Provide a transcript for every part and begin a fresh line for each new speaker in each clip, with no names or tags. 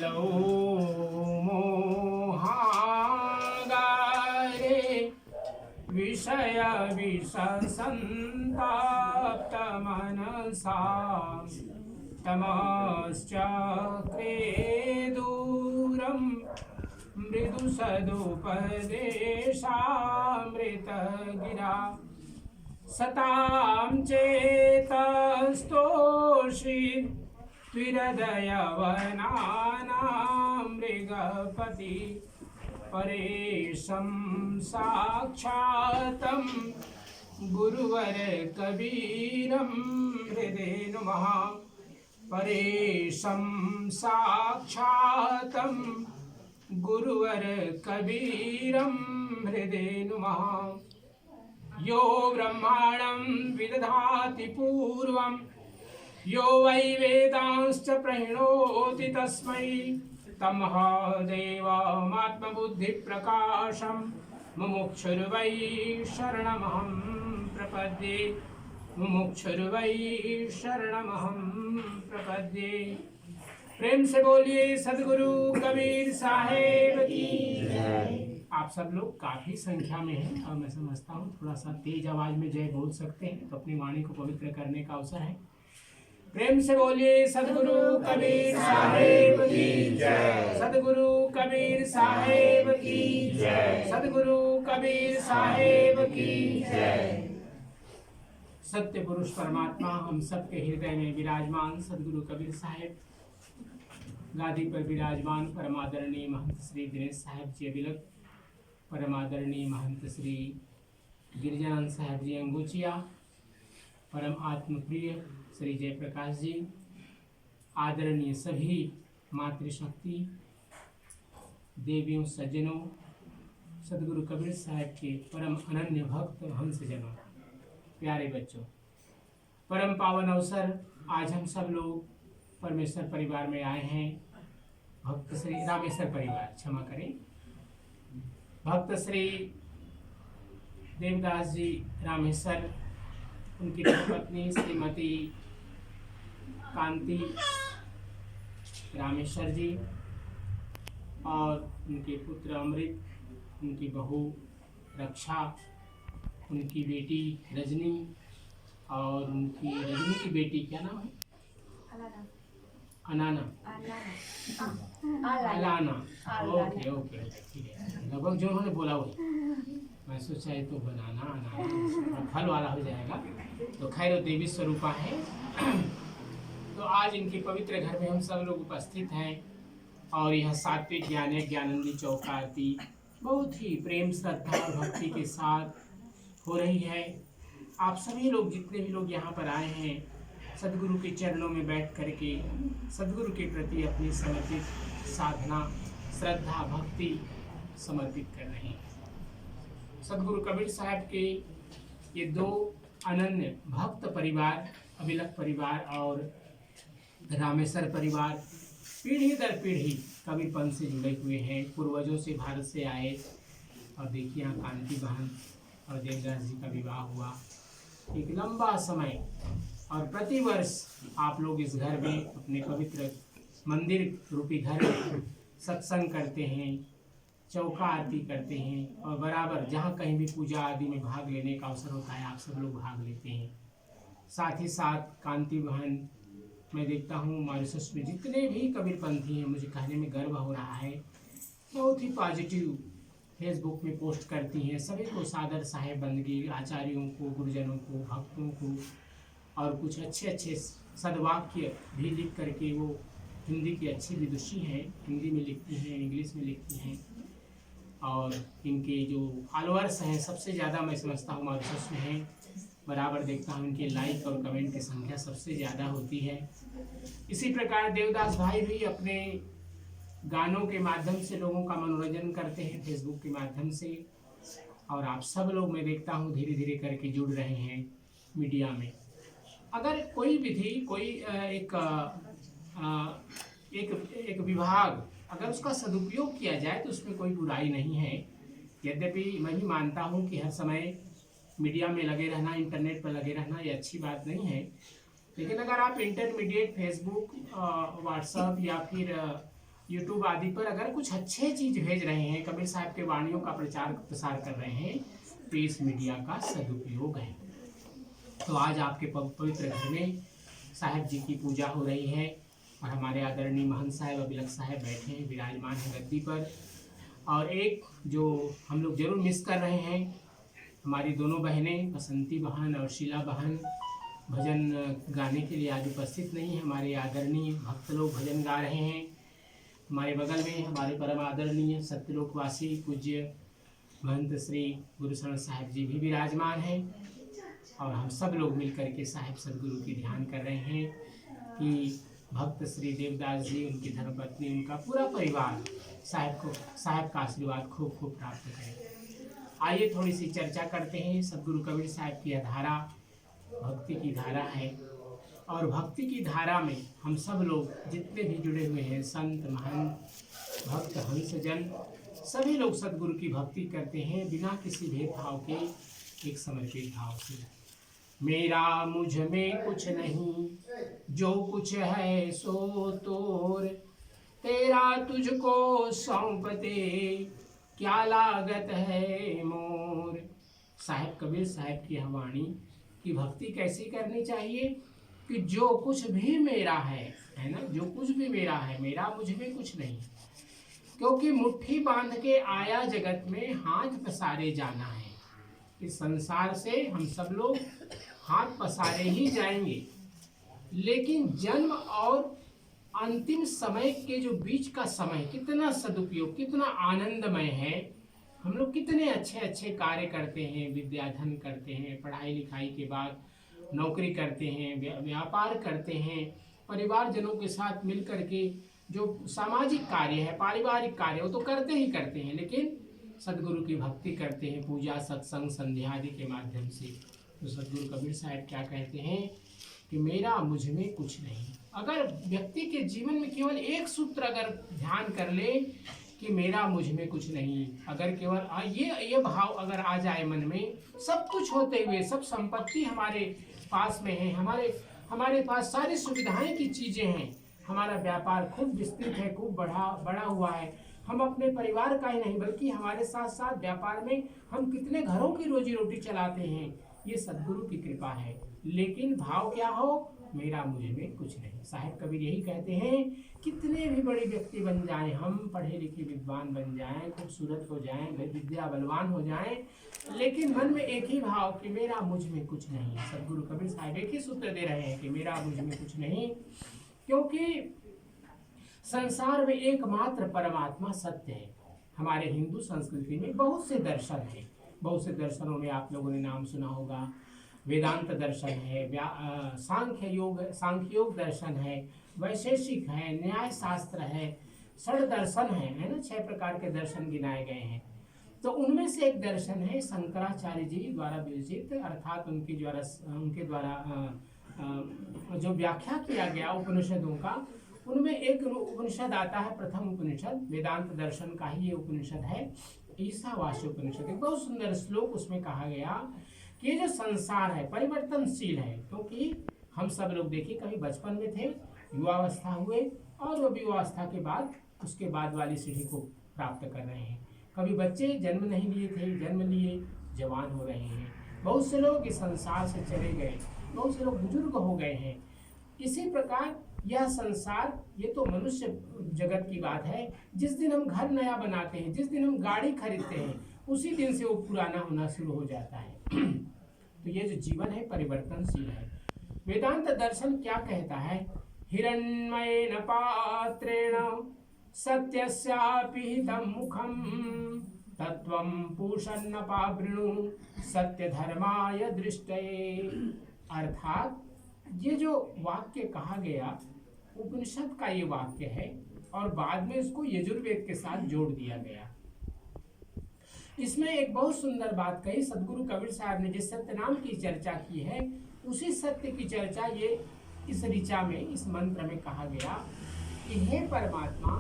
कलौ मोहागारे विषय विषसन्ताप्तमनसा तमश्चक्रे दूरं मृदुसदुपदेशामृतगिरा सतां चेतस्तोषि त्विहृदयवनानां मृगपति परेशं साक्षातं गुरुवर कबीरं हृदय नुमः परेशं साक्षातं गुरुवर कबीरं हृदय नुमः यो ब्रह्माणं विदधाति पूर्वं यो वै वेदांश्च प्रणोति तस्मै तमः देवमात्मबुद्धिप्रकाशं मुमुक्षुर्वै शरणमहं प्रपद्ये मुमुक्षुर्वै शरणमहं प्रपद्ये। प्रेम से बोलिए सदगुरु कबीर साहेब की जय। आप सब लोग काफी संख्या में हैं और मैं समझता हूँ थोड़ा सा तेज आवाज में जय बोल सकते हैं तो अपनी वाणी को पवित्र करने का अवसर है। प्रेम से बोलिए सदगुरु कबीर साहेब की जय। सदगुरु कबीर साहेब की जय। सदगुरु कबीर साहेब की जय। सत्य पुरुष परमात्मा हम सबके हृदय में विराजमान सदगुरु कबीर साहेब गादी पर विराजमान परमादरणीय महंत श्री दिनेश साहेब जी अबिलक, परमादरणीय महंत श्री गिरिजानंद साहेब जी अंगोचिया, परम आत्मप्रिय श्री जयप्रकाश जी, आदरणीय सभी मातृशक्ति देवियों सज्जनों, सदगुरु कबीर साहेब के परम अनन्य भक्त हंसजनों, प्यारे बच्चों, परम पावन अवसर आज हम सब लोग परमेश्वर परिवार में आए हैं। भक्त श्री रामेश्वर परिवार, क्षमा करें, भक्त श्री देवदास जी रामेश्वर, उनकी पत्नी श्रीमती कांति रामेश्वर जी और उनके पुत्र अमृत, उनकी बहू रक्षा, उनकी बेटी रजनी और उनकी रजनी की बेटी क्या नाम है? अनाना। अलाना। ओके ओके ठीक है, लगभग जो उन्होंने बोला वही मैं सोचा है तो बनाना अनाना फल वाला हो जाएगा। तो खैर देवी स्वरूपा है। तो आज इनके पवित्र घर में हम सब लोग उपस्थित हैं और यह सात्विक ज्ञान ज्ञानंदी चौका आरती बहुत ही प्रेम श्रद्धा और भक्ति के साथ हो रही है। आप सभी लोग जितने भी लोग यहाँ पर आए हैं सदगुरु के चरणों में बैठ करके सदगुरु के प्रति अपनी समर्पित साधना श्रद्धा भक्ति समर्पित कर रहे हैं। सदगुरु कबीर साहब के ये दो अनन्य भक्त परिवार अबिलक परिवार और रामेश्वर परिवार पीढ़ी दर पीढ़ी कबीरपंथ से जुड़े हुए हैं, पूर्वजों से भारत से आए। और देखिए यहाँ कांति बहन और देवदास जी का विवाह हुआ, एक लंबा समय। और प्रतिवर्ष आप लोग इस घर में अपने पवित्र मंदिर रूपी घर में सत्संग करते हैं, चौका आरती करते हैं और बराबर जहाँ कहीं भी पूजा आदि में भाग लेने का अवसर होता है आप सब लोग भाग लेते हैं। साथ ही साथ कांति बहन, मैं देखता हूँ मॉरिशस में जितने भी कबीरपंथी हैं, मुझे कहने में गर्व हो रहा है, बहुत ही पॉजिटिव फेसबुक में पोस्ट करती हैं, सभी को सादर साहेब बंदगी, आचार्यों को, गुरुजनों को, भक्तों को और कुछ अच्छे अच्छे सद्वाक्य भी लिख करके वो हिंदी की अच्छी विदुषी हैं, हिंदी में लिखती हैं, इंग्लिश में लिखती हैं। और इनके जो फॉलोअर्स हैं सबसे ज़्यादा मैं समझता हूँ मॉरिशस में हैं, बराबर देखता हूँ इनके लाइक और कमेंट की संख्या सबसे ज़्यादा होती है। इसी प्रकार देवदास भाई भी अपने गानों के माध्यम से लोगों का मनोरंजन करते हैं फेसबुक के माध्यम से। और आप सब लोग मैं देखता हूँ धीरे धीरे करके जुड़ रहे हैं मीडिया में। अगर कोई विधि कोई एक विभाग अगर उसका सदुपयोग किया जाए तो उसमें कोई बुराई नहीं है। यद्यपि मैं भी मानता हूँ कि हर समय मीडिया में लगे रहना, इंटरनेट पर लगे रहना ये अच्छी बात नहीं है, लेकिन अगर आप इंटरमीडिएट फेसबुक, व्हाट्सएप या फिर यूट्यूब आदि पर अगर कुछ अच्छे चीज भेज रहे हैं, कबीर साहब के वाणियों का प्रचार प्रसार कर रहे हैं, तो इस मीडिया का सदुपयोग है। तो आज आपके पवित्र घर में साहब जी की पूजा हो रही है और हमारे आदरणीय महंत साहब अभिलक साहब बैठे हैं, विराजमान हैं गद्दी पर। और एक जो हम लोग जरूर मिस कर रहे हैं, हमारी दोनों बहनें बसंती बहन और शीला बहन भजन गाने के लिए आज उपस्थित नहीं है। हमारे आदरणीय भक्त लोग भजन गा रहे हैं। हमारे बगल में हमारे परम आदरणीय सत्यलोकवासी पूज्य महंत श्री गुरुशरण साहब जी भी विराजमान हैं और हम सब लोग मिलकर के साहिब सदगुरु की ध्यान कर रहे हैं कि भक्त श्री देवदास जी, उनकी धर्मपत्नी, उनका पूरा परिवार साहिब का आशीर्वाद खूब खूब प्राप्त करें। आइए थोड़ी सी चर्चा करते हैं। सदगुरु कबीर साहब की धारा भक्ति की धारा है और भक्ति की धारा में हम सब लोग जितने भी जुड़े हुए हैं, संत महंत भक्त हंसजन, सभी लोग सदगुरु की भक्ति करते हैं बिना किसी भेदभाव के, एक समर्पित भाव से। मेरा मुझ में कुछ नहीं, जो कुछ है सो तोर, तेरा तुझको सौंप दे, क्या लागत है मोर। साहिब कबीर साहब की वाणी की भक्ति कैसी करनी चाहिए कि जो कुछ भी मेरा है ना, जो कुछ भी मेरा है, मेरा मुझ में कुछ नहीं, क्योंकि मुट्ठी बांध के आया जगत में हाथ पसारे जाना है। इस संसार से हम सब लोग हाथ पसारे ही जाएंगे, लेकिन जन्म और अंतिम समय के जो बीच का समय कितना सदुपयोग, कितना आनंदमय है। हम लोग कितने अच्छे अच्छे कार्य करते हैं, विद्याधन करते हैं, पढ़ाई लिखाई के बाद नौकरी करते हैं, व्यापार करते हैं, परिवारजनों के साथ मिलकर के जो सामाजिक कार्य है, पारिवारिक कार्य, वो तो करते ही करते हैं, लेकिन सदगुरु की भक्ति करते हैं पूजा सत्संग संध्या आदि के माध्यम से। तो सदगुरु कबीर साहब क्या कहते हैं कि मेरा मुझ में कुछ नहीं। अगर व्यक्ति के जीवन में केवल एक सूत्र अगर ध्यान कर ले कि मेरा मुझ में कुछ नहीं, अगर केवल ये भाव अगर आ जाए मन में, सब कुछ होते हुए, सब संपत्ति हमारे पास में है, हमारे पास सारी सुविधाएं की चीजें हैं, हमारा व्यापार खूब विस्तृत है, खूब बड़ा हुआ है, हम अपने परिवार का ही नहीं बल्कि हमारे साथ साथ व्यापार में हम कितने घरों की रोजी रोटी चलाते हैं, ये सदगुरु की कृपा है। लेकिन भाव क्या हो, मेरा मुझ में कुछ नहीं। साहिब कबीर यही कहते हैं, कितने भी बड़े व्यक्ति बन जाएं, हम पढ़े लिखे विद्वान बन जाएं, खूबसूरत हो जाएं, विद्या बलवान हो जाएं, लेकिन मन में एक ही भाव कि मेरा मुझ में कुछ नहीं। सदगुरु कबीर साहब एक ही सूत्र दे रहे हैं कि मेरा मुझ में कुछ नहीं, क्योंकि संसार में एकमात्र परमात्मा सत्य है। हमारे हिंदू संस्कृति में बहुत से दर्शन हैं, बहुत से दर्शनों में आप लोगों ने नाम सुना होगा। वेदांत दर्शन है, सांख्य योग दर्शन है, वैशेषिक है, न्याय शास्त्र है, षड दर्शन है ना, 6 प्रकार के दर्शन गिनाए गए हैं। तो उनमें से एक दर्शन है शंकराचार्य जी द्वारा विरचित, अर्थात उनके द्वारा जो व्याख्या किया गया उपनिषदों का, उनमें एक उपनिषद आता है, प्रथम उपनिषद वेदांत दर्शन का ही ये उपनिषद है, ईशावास्य उपनिषद। एक बहुत सुंदर श्लोक उसमें कहा गया कि ये जो संसार है परिवर्तनशील है, क्योंकि हम सब लोग देखिए कभी बचपन में थे, युवावस्था हुए और वो युवावस्था के बाद उसके बाद वाली सीढ़ी को प्राप्त कर रहे हैं। कभी बच्चे जन्म नहीं लिए थे, जन्म लिए जवान हो रहे हैं। बहुत से लोग इस संसार से चले गए, बहुत से लोग बुजुर्ग हो गए हैं। इसी प्रकार यह संसार, ये तो मनुष्य जगत की बात है। जिस दिन हम घर नया बनाते हैं, जिस दिन हम गाड़ी खरीदते हैं, उसी दिन से वो पुराना होना शुरू हो जाता है। तो ये जो जीवन है परिवर्तनशील है। वेदांत दर्शन क्या कहता है, हिरण्मयेन पात्रेण सत्यस्यापि हितं मुखं तत्वं पूषन्न पावृणु सत्य धर्माय दृष्टये। अर्थात ये जो वाक्य कहा गया उपनिषद का ये वाक्य है और बाद में इसको यजुर्वेद के साथ जोड़ दिया गया। इसमें एक बहुत सुंदर बात कही सदगुरु कबीर साहब ने, जिस सत्य नाम की चर्चा की है उसी सत्य की चर्चा ये इस ऋचा में, इस मंत्र में कहा गया कि हे परमात्मा,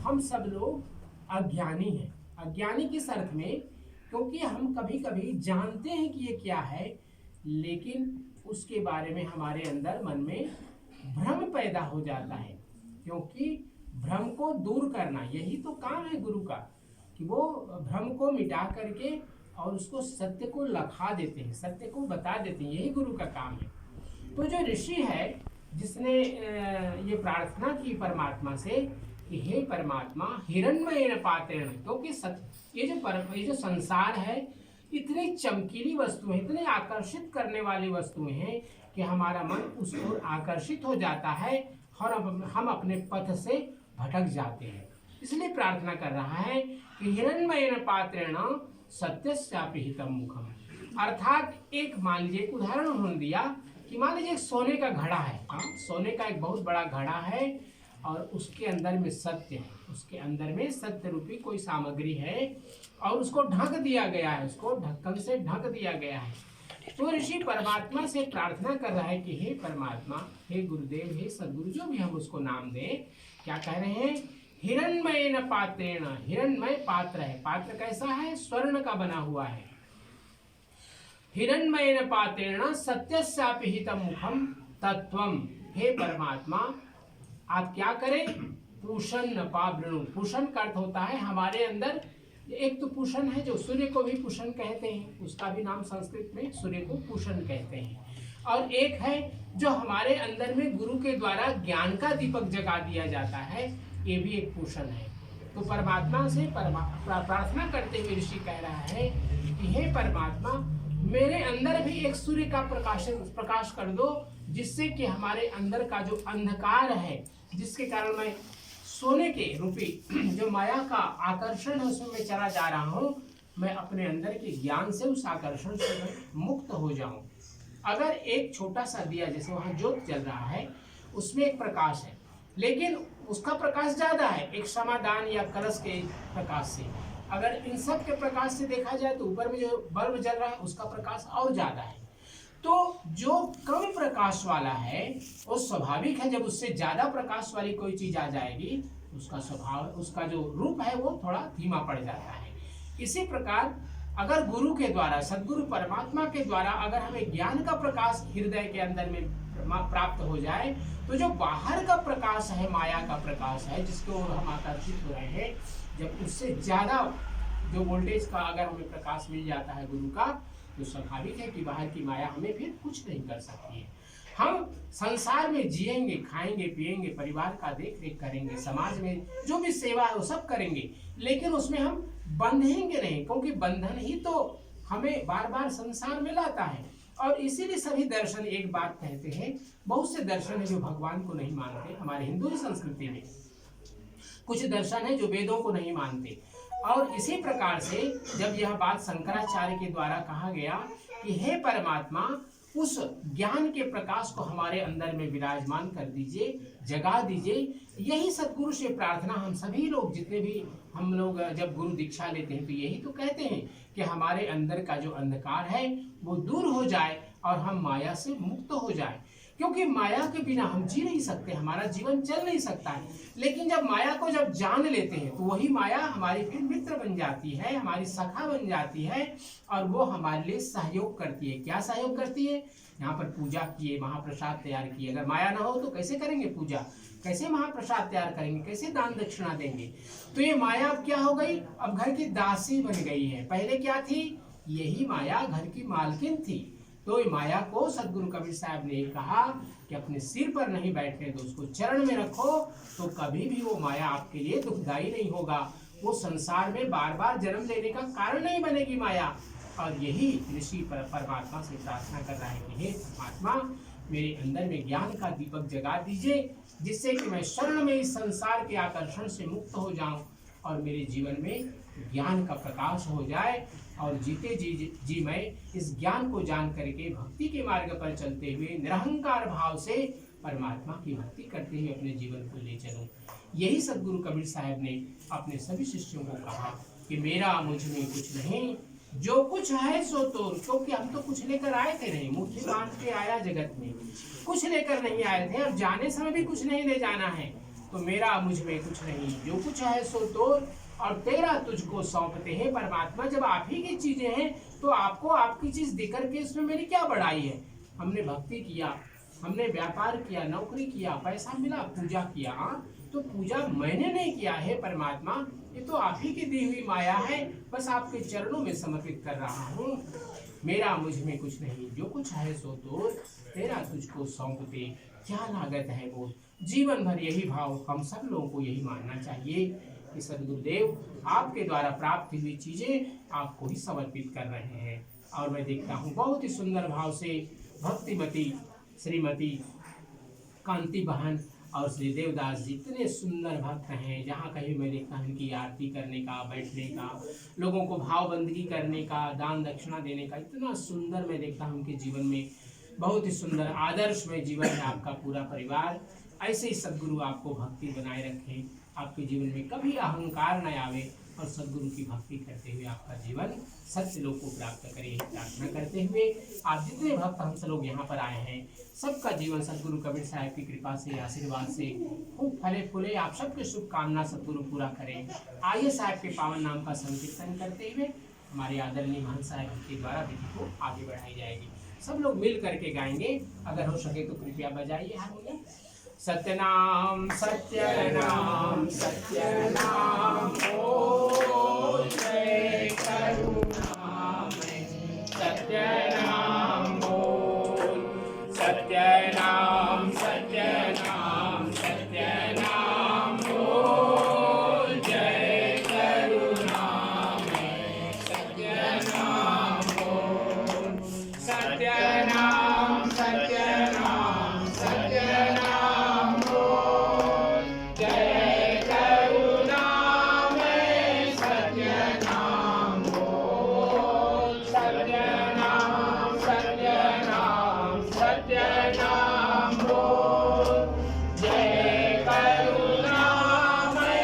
हम सब लोग अज्ञानी हैं। अज्ञानी किस अर्थ में, क्योंकि हम कभी कभी जानते हैं कि ये क्या है, लेकिन उसके बारे में हमारे अंदर मन में भ्रम पैदा हो जाता है, क्योंकि भ्रम को दूर करना, यही तो काम है गुरु का, कि वो भ्रम को मिटा करके और उसको सत्य को लखा देते हैं, सत्य को बता देते हैं, यही गुरु का काम है। तो जो ऋषि है जिसने ये प्रार्थना की परमात्मा से कि हे परमात्मा हिरण्मय पात्रेण, क्योंकि ये जो संसार है इतनी चमकीली वस्तुएं, इतने आकर्षित करने वाली वस्तुएं हैं कि हमारा मन उस ओर आकर्षित हो जाता है और हम अपने पथ से भटक जाते हैं। इसलिए प्रार्थना कर रहा है कि हिरण्मय पात्रेण सत्यस्यापि हितम मुखम, अर्थात एक मान लीजिए एक उदाहरण उन्होंने दिया कि मान लीजिए एक सोने का घड़ा है, सोने का एक बहुत बड़ा घड़ा है और उसके अंदर में सत्य है, उसके अंदर में सत्य रूपी कोई सामग्री है और उसको ढक दिया गया है, उसको ढक्कन से ढक दिया गया है। तो ऋषि परमात्मा से प्रार्थना कर रहा है कि हे परमात्मा, हे गुरुदेव, हे सदगुरु, जो भी हम उसको नाम दें, क्या कह रहे हैं, हिरण्मय न पात्रेण, हिरण्मय पात्र है, पात्र कैसा है, स्वर्ण का बना हुआ है, हिरण्मय न पात्रेण सत्यस्यापि हितम मुखम तत्वम, हे परमात्मा आप क्या करें, पूषण न पावृणु, पूषण का अर्थ होता है हमारे अंदर, एक तो पूषण है जो सूर्य को भी पूषण कहते हैं, उसका भी नाम संस्कृत में सूर्य को पूषण कहते हैं, और एक है जो हमारे अंदर में गुरु के द्वारा ज्ञान का दीपक जगा दिया जाता है, ये भी एक पूषण है। तो परमात्मा से प्रार्थना करते हुए ऋषि कह रहा है कि हे परमात्मा मेरे अंदर भी एक सूर्य का प्रकाश कर दो, जिससे कि हमारे अंदर का जो अंधकार है, जिसके कारण मैं सोने के रूपी जो माया का आकर्षण है उसमें मैं चला जा रहा हूँ, मैं अपने अंदर के ज्ञान से उस आकर्षण से मैं मुक्त हो जाऊं। अगर एक छोटा सा दिया, जैसे वहाँ ज्योत जल रहा है, उसमें एक प्रकाश है, लेकिन उसका प्रकाश ज्यादा है एक समाधान या कलश के प्रकाश से, अगर इन सब के प्रकाश से देखा जाए तो ऊपर में जो बल्ब जल रहा है उसका प्रकाश और ज्यादा है। तो जो कम प्रकाश वाला है वो स्वाभाविक है, जब उससे ज्यादा प्रकाश वाली कोई चीज आ जाएगी उसका स्वभाव, उसका जो रूप है वो थोड़ा धीमा पड़ जाता है। इसी प्रकार अगर गुरु के द्वारा, सदगुरु परमात्मा के द्वारा अगर हमें ज्ञान का प्रकाश हृदय के अंदर में प्राप्त हो जाए, तो जो बाहर का प्रकाश है, माया का प्रकाश है जिसको हम आकर्षित हो रहे हैं, जब उससे ज्यादा जो वोल्टेज का अगर हमें प्रकाश मिल जाता है गुरु का, तो स्वाभाविक है कि बाहर की माया हमें फिर कुछ नहीं कर सकती है। हम संसार में जिएंगे, खाएंगे, पिएंगे, परिवार का देख रेख करेंगे, समाज में जो भी सेवा है वो सब करेंगे, लेकिन उसमें हम बंधेंगे नहीं, क्योंकि बंधन ही तो हमें बार बार संसार में लाता है। और इसीलिए सभी दर्शन एक बात कहते हैं, बहुत से दर्शन है जो भगवान को नहीं मानते, हमारे हिंदू संस्कृति में कुछ दर्शन है जो वेदों को नहीं मानते। और इसी प्रकार से जब यह बात शंकराचार्य के द्वारा कहा गया कि हे परमात्मा उस ज्ञान के प्रकाश को हमारे अंदर में विराजमान कर दीजिए, जगा दीजिए, यही सदगुरु से प्रार्थना हम सभी लोग, जितने भी हम लोग जब गुरु दीक्षा लेते हैं तो यही तो कहते हैं कि हमारे अंदर का जो अंधकार है वो दूर हो जाए और हम माया से मुक्त हो जाए, क्योंकि माया के बिना हम जी नहीं सकते, हमारा जीवन चल नहीं सकता है। लेकिन जब माया को जब जान लेते हैं तो वही माया हमारी फिर मित्र बन जाती है, हमारी सखा बन जाती है और वो हमारे लिए सहयोग करती है। क्या सहयोग करती है, यहाँ पर पूजा किए, महाप्रसाद तैयार किए, अगर माया ना हो तो कैसे करेंगे पूजा, कैसे महाप्रसाद तैयार करेंगे, कैसे दान दक्षिणा देंगे। तो ये माया अब क्या हो गई, अब घर की दासी बन गई है। पहले क्या थी, यही माया घर की मालकिन थी। तो माया को सदगुरु कबीर साहब ने कहा कि अपने सिर पर नहीं बैठने दो, उसको चरण में रखो, तो कभी भी वो माया आपके लिए दुखदाई नहीं होगा, वो संसार में बार बार जन्म लेने का कारण नहीं बनेगी माया। और यही ऋषि परमात्मा से प्रार्थना कर रहा है कि हे परमात्मा मेरे अंदर में ज्ञान का दीपक जगा दीजिए, जिससे कि मैं शरण में इस संसार के आकर्षण से मुक्त हो जाऊं और मेरे जीवन में ज्ञान का प्रकाश हो जाए और जीते जी मैं इस ज्ञान को जान करके भक्ति के मार्ग पर चलते हुए निरहंकार भाव से परमात्मा की भक्ति करते हुए अपने जीवन को ले चलूं। यही सदगुरु कबीर साहब ने अपने सभी शिष्यों को कहा कि मेरा मुझ में कुछ नहीं, जो कुछ है सो तोर, क्योंकि हम तो कुछ लेकर आए थे नहीं, मुट्ठी बांध के आया जगत में, कुछ लेकर नहीं आए थे, अब जाने समय भी कुछ नहीं ले जाना है। तो मेरा मुझ में कुछ नहीं, जो कुछ है सो तोर और तेरा तुझको सौंपते हैं। परमात्मा जब आप ही की चीजें हैं तो आपको आपकी चीज देकर के इसमें मेरी क्या बड़ाई है। हमने भक्ति किया, हमने व्यापार किया, नौकरी किया, पैसा मिला, पूजा किया, तो पूजा मैंने नहीं किया है परमात्मा, ये तो आप ही की दी हुई माया है, बस आपके चरणों में समर्पित कर रहा हूँ। मेरा मुझ में कुछ नहीं, जो कुछ है सो तो तेरा तुझको सौंप दे, क्या लागत है वो। जीवन भर यही भाव हम सब लोगों को यही मानना चाहिए कि सदगुरुदेव आपके द्वारा प्राप्त हुई चीजें आपको ही समर्पित कर रहे हैं। और मैं देखता हूँ बहुत ही सुंदर भाव से भक्तिमती श्रीमती कांति बहन और श्री देवदास जी इतने सुंदर भक्त हैं, जहाँ कहीं मैं देखता हूँ इनकी आरती करने का, बैठने का, लोगों को भावबंदगी करने का, दान दक्षिणा देने का, इतना सुंदर मैं देखता हूँ उनके जीवन में। बहुत ही सुंदर आदर्शमय जीवन है आपका पूरा परिवार। ऐसे ही सद्गुरु आपको भक्ति बनाए रखें, आपके जीवन में कभी अहंकार न आवे और सद्गुरु की भक्ति करते हुए आपका जीवन सत्य लोग को प्राप्त करें, यही प्रार्थना करते हुए आप जितने भक्त हम सब लोग यहाँ पर आए हैं, सबका जीवन सद्गुरु कबीर साहब की कृपा से, आशीर्वाद से खूब फले फूले, आप सबके शुभकामना सद्गुरु पूरा करें। आइए साहब के पावन नाम का संकीर्तन करते हुए हमारे आदरणीय महंत साहब के द्वारा विधि को आगे बढ़ाई जाएगी। सब लोग मिल करके गाएंगे, अगर हो सके तो कृपया बजाइए हारमोनियम। सत्यनाम सत्यनाम सत्यनाम बोल, जय करुणामय सत्यनाम बोल, सत्यनाम सत्यनाम सत्यनाम बोल, जय करुणामय सत्यनाम बोल, सत्यनाम सत्यनाम सत्यनाम बोल, जय करुणामय सत्यनाम बोल, सत्यनाम सत्यनाम सत्यनाम बोल, जय करुणामय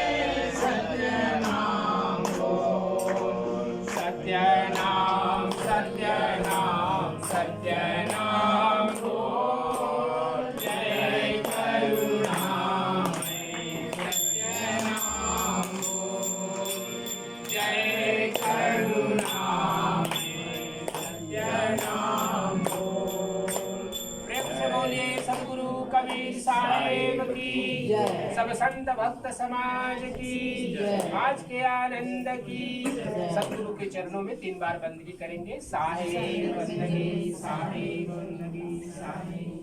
सत्यनाम बोल, सत्यनाम सत्यनाम सत्यनाम बोल, जय करुणामय सत्यनाम बोल, जय करुणामय सत्यनाम बोल। प्रेम से बोलिए सद्गुरु कबीर साहेब की
जय।
सब संत भक्त समाज की
जय।
आज के आनंद की। सद्गुरु के चरणों में 3 बार बंदगी करेंगे। साहेब बंदगी, साहेब बंदगी, साहेब